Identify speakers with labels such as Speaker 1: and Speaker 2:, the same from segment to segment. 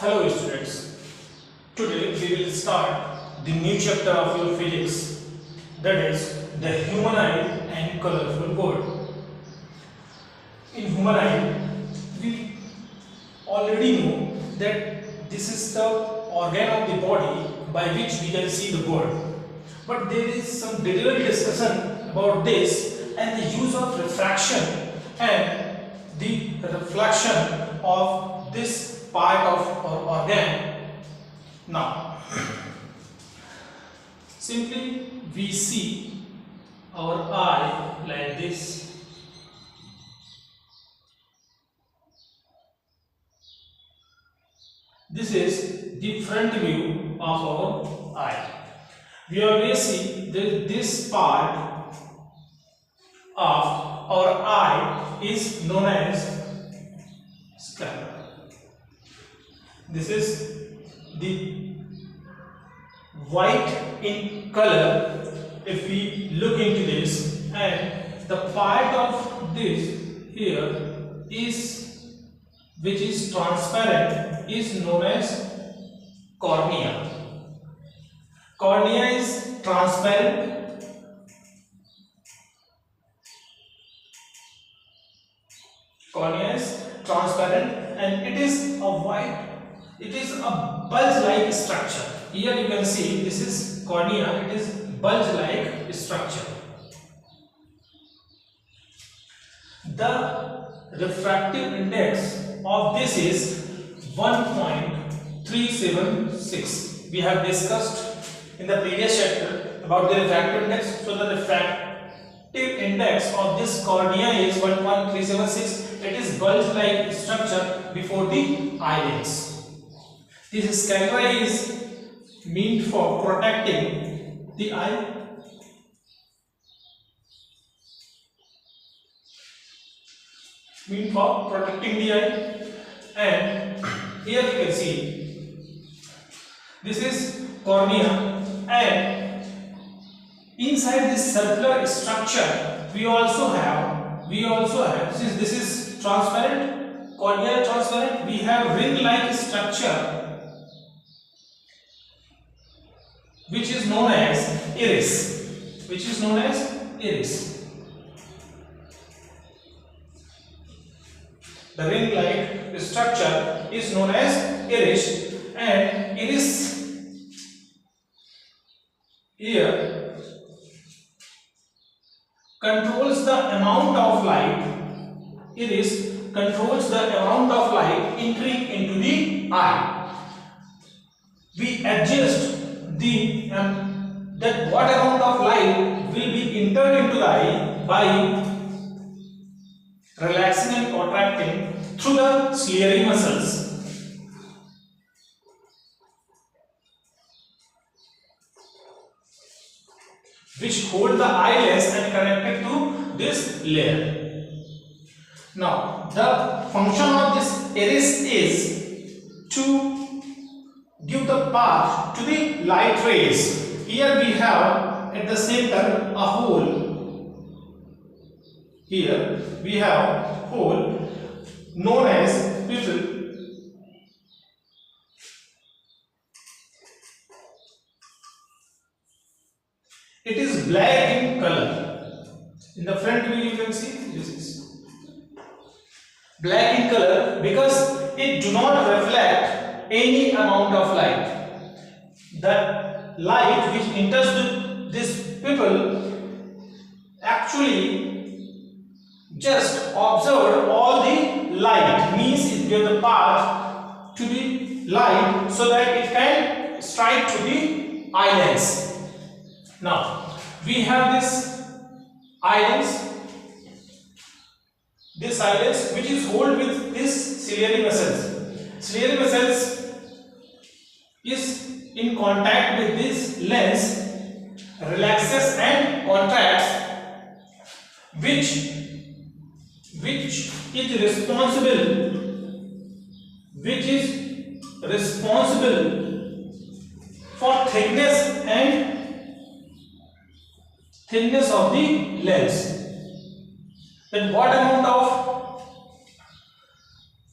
Speaker 1: Hello students, today we will start the new chapter of your physics, that is the humanoid and colorful world. In humanoid, we already know that this is the organ of the body by which we can see the world. But there is some detailed discussion about this and the use of refraction and the reflection of this part of our organ. Now, simply we see our eye like this. This is the front view of our eye. We always see that this part of our eye is known as sclera. This is the white in color. If we look into this, and the part of this here is which is transparent is known as cornea. Cornea is transparent. Cornea is transparent and it is a white. It is a bulge-like structure. Here you can see this is cornea. It is bulge-like structure. The refractive index of this is 1.376. We have discussed in the previous chapter about the refractive index. So the refractive index of this cornea is 1.376. It is bulge-like structure before the eyelids. This sclera is meant for protecting the eye. Meant for protecting the eye. And here you can see this is cornea, and inside this circular structure we also have since this is transparent, cornea transparent, we have ring-like structure which is known as iris. The ring-like structure is known as iris, and iris here controls the amount of light. Iris controls the amount of light entering into the eye. We adjust that what amount of light will be entered into the eye by relaxing and contracting through the ciliary muscles. Which hold the eyelids and connected to this layer. Now, the function of this iris is to give the path to the light rays. Here we have at the center a hole. Here we have hole known as pupil. It is black in color. In the front view you can see this is black in color because it do not reflect any amount of light. The light which enters this pupil actually just observe all the light, means it gives the path to the light so that it can strike to the eyelids. Now we have this eyelids which is hold with this ciliary muscles. Ciliary muscles is in contact with this lens, relaxes and contracts, which is responsible for thickness of the lens. Then what amount of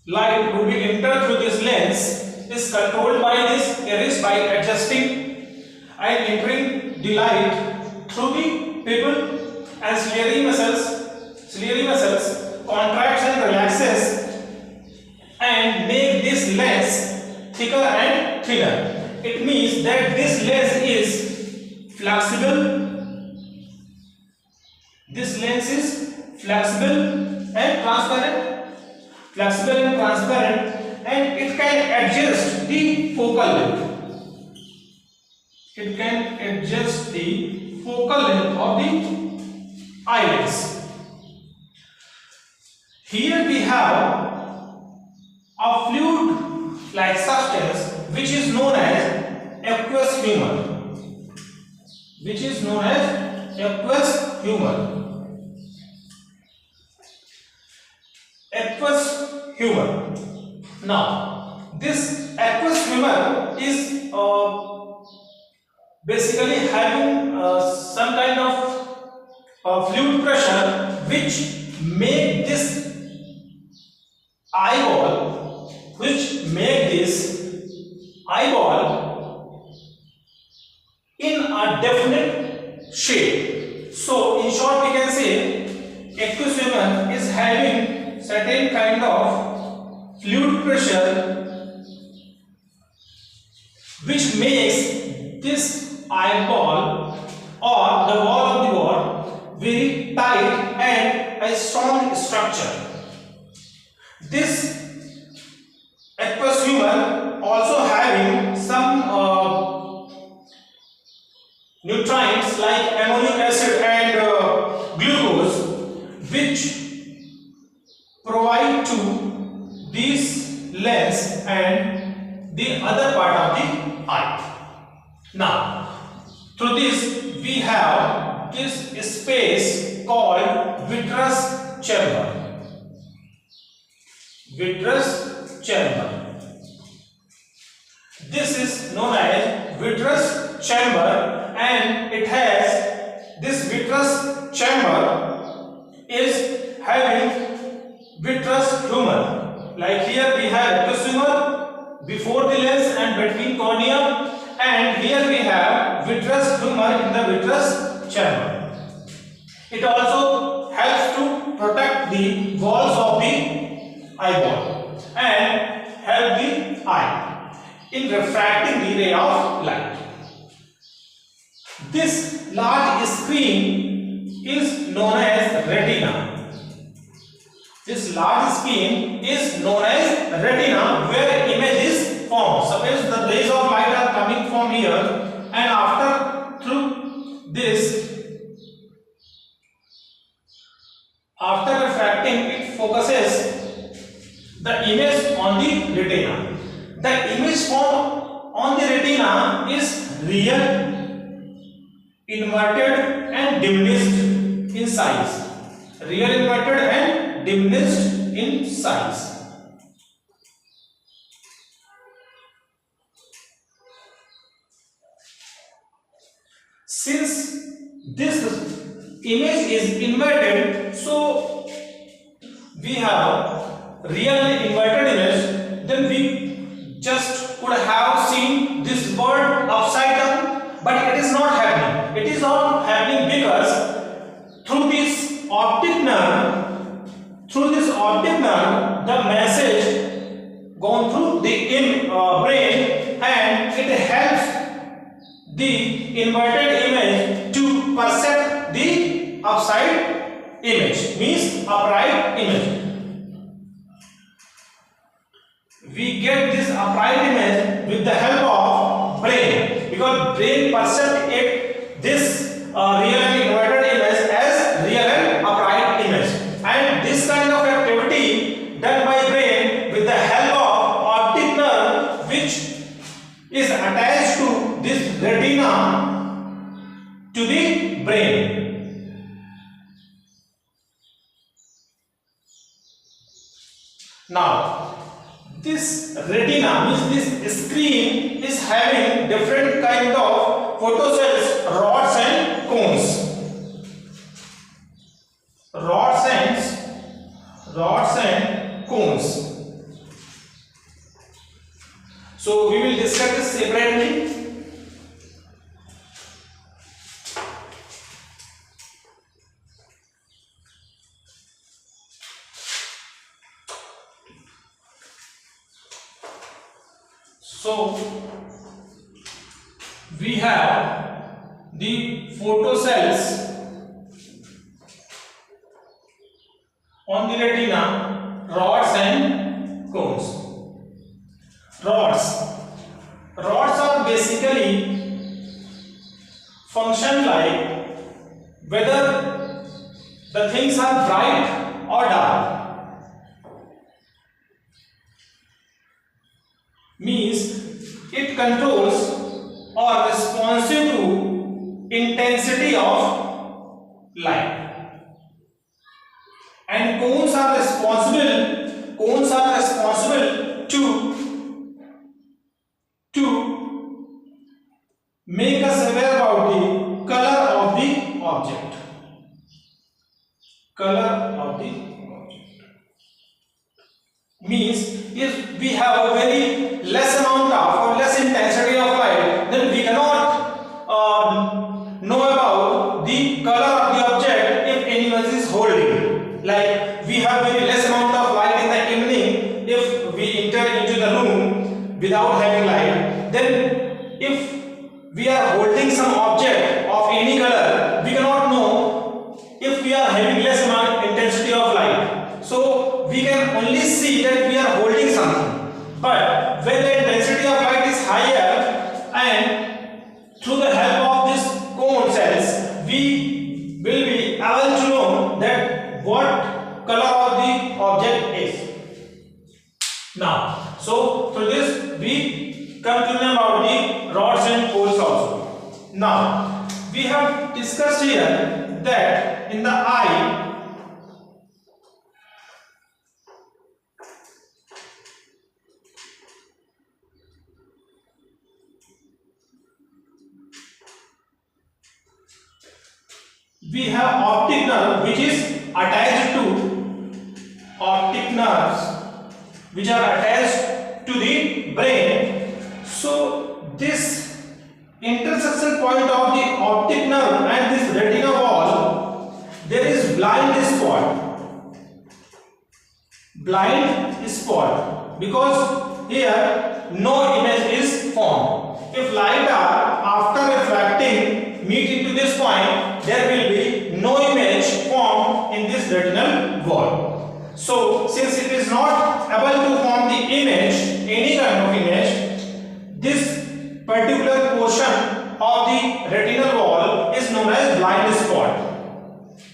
Speaker 1: light will be entered through this lens is controlled by this iris by adjusting and entering the light through the pupil, and ciliary muscles contracts and relaxes and make this lens thicker and thinner. It means that this lens is flexible. This lens is flexible and transparent. And it can adjust the focal length. It can adjust the focal length of the eyelids. Here we have a fluid-like substance which is known as aqueous humor. Aqueous humor. Now, this aqueous humor is basically having some kind of fluid pressure which make this eyeball in a definite shape. So in short we can say aqueous humor is having certain kind of fluid pressure which makes this eyeball or the wall of the wall very tight and a strong structure. This aqueous humor also having some nutrients like amino acid and glucose which provide to this lens and the other part of the eye. Now, through this we have this space called vitreous chamber. This is known as vitreous chamber, and it has this vitreous chamber is having vitreous humor. Like here we have aqueous humor before the lens and between cornea, and here we have vitreous humor in the vitreous chamber. It also helps to protect the walls of the eyeball and help the eye in refracting the ray of light. This large screen is known as retina. Where image is formed. Suppose the rays of light are coming from here, and after refracting it focuses the image on the retina. The image formed on the retina is real, inverted and diminished in size. Since this image is inverted, so we have real and inverted image, then we just could have seen this bird upside down, but it is not happening. It is not happening because through this optic nerve, the message gone through the brain, and it helps the inverted image to perceive the upside image, means upright image. We get this upright image with the help of brain, because brain perceives this real and inverted image as real and upright image, and this kind of activity done by brain with the help of optic nerve which is attached to this retina to the brain. Now, this retina means this screen is having different kind of photocells, rods and cones. So we will discuss this separately. So we have the photocells on the retina, rods and cones. Rods are basically function like whether the things are bright or dark. Means it controls or responsive to intensity of light. And cones are responsible to make us aware about the color of the object. Means if we have a very less amount of or less intensity of light, then we cannot know about the color of the object if anyone is holding. Like we have very less amount of light in the evening. If we enter into the room without having light, then if we are holding some object of any color, we cannot know if we are having less amount intensity of light. So we can only see that we are holding something. But when the intensity of light is higher, and through the help of this cone cells, we will be able to know that what color of the object is. Now, so through this we come to know about the rods and cones also. Now, we have discussed here that in the eye, we have optic nerve which is attached to optic nerves which are attached to the brain. So this intersection point of the optic nerve and this retina wall, there is blind spot because here no image is formed. If light are after refracting meet into this point, there will be no image formed in this retinal wall. So since it is not able to form the image, any kind of image, this particular portion of the retinal wall is known as blind spot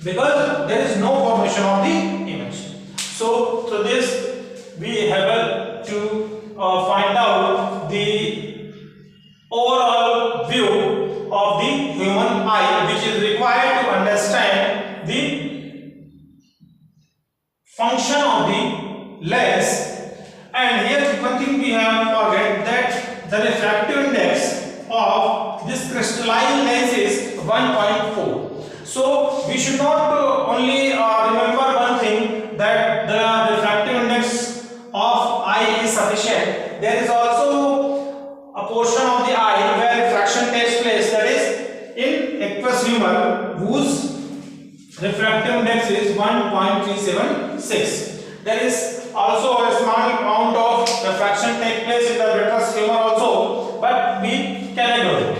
Speaker 1: because there is no formation of the image. So through this we have to find out the overall view of the human eye, which is required to understand the function of the lens. And here one thing we have forget that the refractive index of this crystalline lens is 1.4. So we should not only remember one thing that the refractive index of eye is sufficient. There is also a portion of the eye where refraction takes place, that is in aqueous humor, whose refractive index is 1.376. There is also a small amount of refraction take place in the vitreous humor also, but we can ignore it.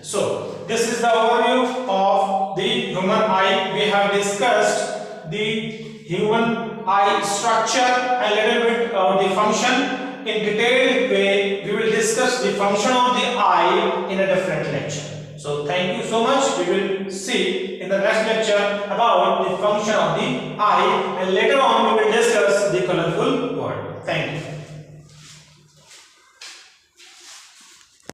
Speaker 1: So this is the overview of the human eye. We have discussed the human eye structure, a little bit of the function. In detailed way, we will discuss the function of the eye in a different lecture. So thank you so much. We will see in the next lecture about the function of the eye, and later on we will discuss the colorful world. Thank you.